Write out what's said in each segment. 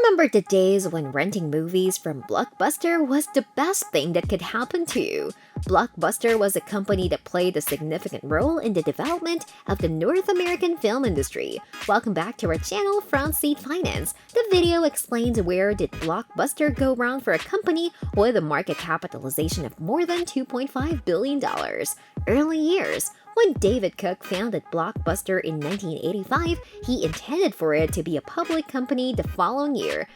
Remember the days when renting movies from Blockbuster was the best thing that could happen to you? Blockbuster was a company that played a significant role in the development of the North American film industry. Welcome back to our channel, Front Seat Finance. The video explains where did Blockbuster go wrong for a company with a market capitalization of more than $2.5 billion. Early years. When David Cook founded Blockbuster in 1985, he intended for it to be a public company the following year.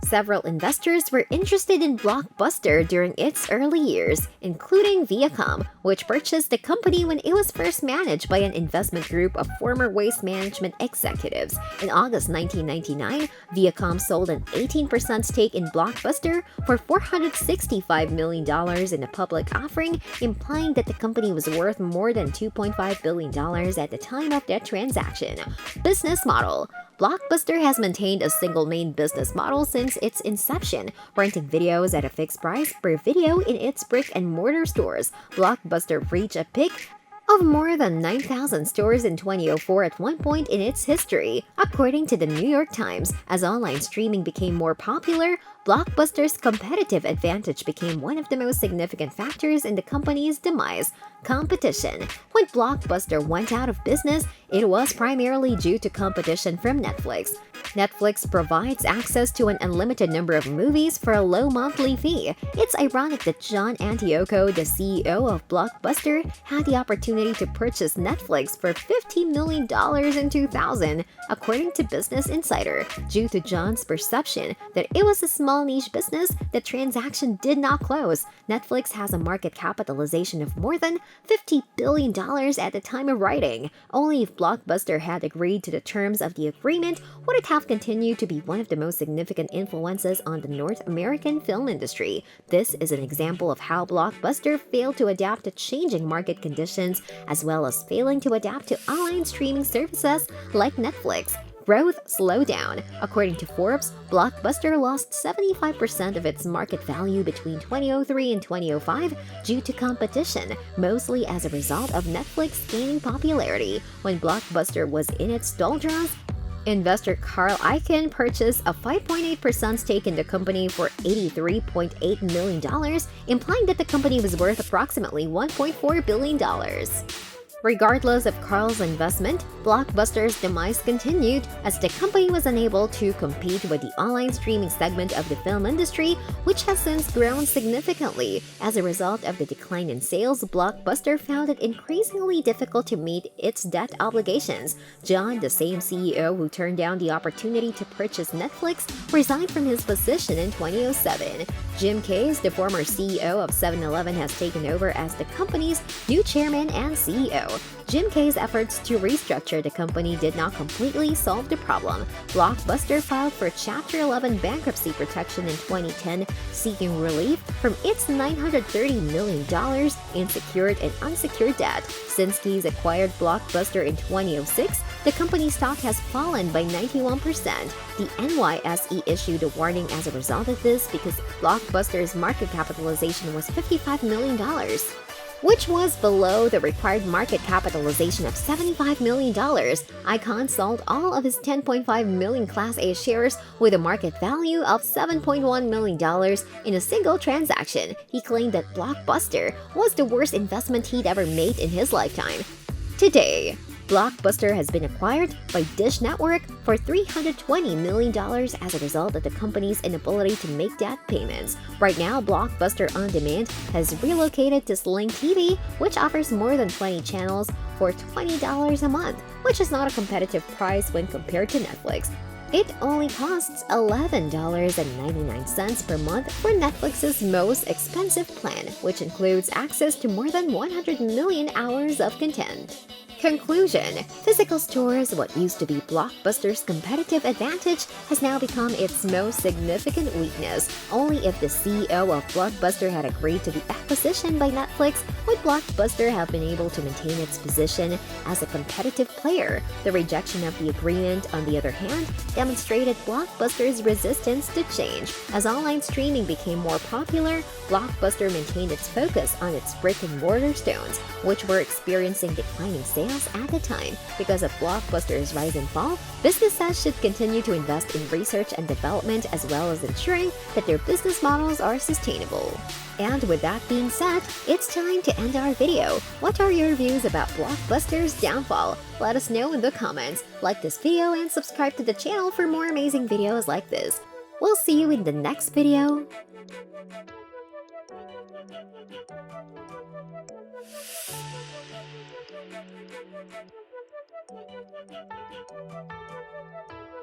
Several investors were interested in Blockbuster during its early years, including Viacom, which purchased the company when it was first managed by an investment group of former Waste Management executives. In August 1999, Viacom sold an 18% stake in Blockbuster for $465 million in a public offering, implying that the company was worth more than $2.5 billion at the time of that transaction. Business model. Blockbuster has maintained a single main business model since its inception, renting videos at a fixed price per video in its brick-and-mortar stores. Blockbuster reached a peak of more than 9,000 stores in 2004 at one point in its history. According to the New York Times, as online streaming became more popular, Blockbuster's competitive advantage became one of the most significant factors in the company's demise. Competition. When Blockbuster went out of business, it was primarily due to competition from Netflix. Netflix provides access to an unlimited number of movies for a low monthly fee. It's ironic that John Antioco, the CEO of Blockbuster, had the opportunity to purchase Netflix for $50 million in 2000, according to Business Insider. Due to John's perception that it was a small niche business, the transaction did not close. Netflix has a market capitalization of more than $50 billion at the time of writing. Only if Blockbuster had agreed to the terms of the agreement would it have continued to be one of the most significant influences on the North American film industry. This is an example of how Blockbuster failed to adapt to changing market conditions, as well as failing to adapt to online streaming services like Netflix. Growth slowed down. According to Forbes, Blockbuster lost 75% of its market value between 2003 and 2005 due to competition, mostly as a result of Netflix gaining popularity. When Blockbuster was in its doldrums, investor Carl Icahn purchased a 5.8% stake in the company for $83.8 million, implying that the company was worth approximately $1.4 billion. Regardless of Carl's investment, Blockbuster's demise continued as the company was unable to compete with the online streaming segment of the film industry, which has since grown significantly. As a result of the decline in sales, Blockbuster found it increasingly difficult to meet its debt obligations. John, the same CEO who turned down the opportunity to purchase Netflix, resigned from his position in 2007. Jim Case, the former CEO of 7-Eleven, has taken over as the company's new chairman and CEO. Jim Kay's efforts to restructure the company did not completely solve the problem. Blockbuster filed for Chapter 11 bankruptcy protection in 2010, seeking relief from its $930 million in secured and unsecured debt. Since Keyes acquired Blockbuster in 2006, the company's stock has fallen by 91%. The NYSE issued a warning as a result of this because Blockbuster's market capitalization was $55 million. Which was below the required market capitalization of $75 million. Icahn sold all of his 10.5 million Class A shares with a market value of $7.1 million in a single transaction. He claimed that Blockbuster was the worst investment he'd ever made in his lifetime. Today, Blockbuster has been acquired by Dish Network for $320 million as a result of the company's inability to make debt payments. Right now, Blockbuster On Demand has relocated to Sling TV, which offers more than 20 channels for $20 a month, which is not a competitive price when compared to Netflix. It only costs $11.99 per month for Netflix's most expensive plan, which includes access to more than 100 million hours of content. Conclusion. Physical stores, what used to be Blockbuster's competitive advantage, has now become its most significant weakness. Only if the CEO of Blockbuster had agreed to the acquisition by Netflix would Blockbuster have been able to maintain its position as a competitive player. The rejection of the agreement, on the other hand, demonstrated Blockbuster's resistance to change. As online streaming became more popular, Blockbuster maintained its focus on its brick-and-mortar stores, which were experiencing declining sales sales at the time. Because of Blockbuster's rise and fall, businesses should continue to invest in research and development as well as ensuring that their business models are sustainable. And with that being said, it's time to end our video. What are your views about Blockbuster's downfall? Let us know in the comments. Like this video and subscribe to the channel for more amazing videos like this. We'll see you in the next video.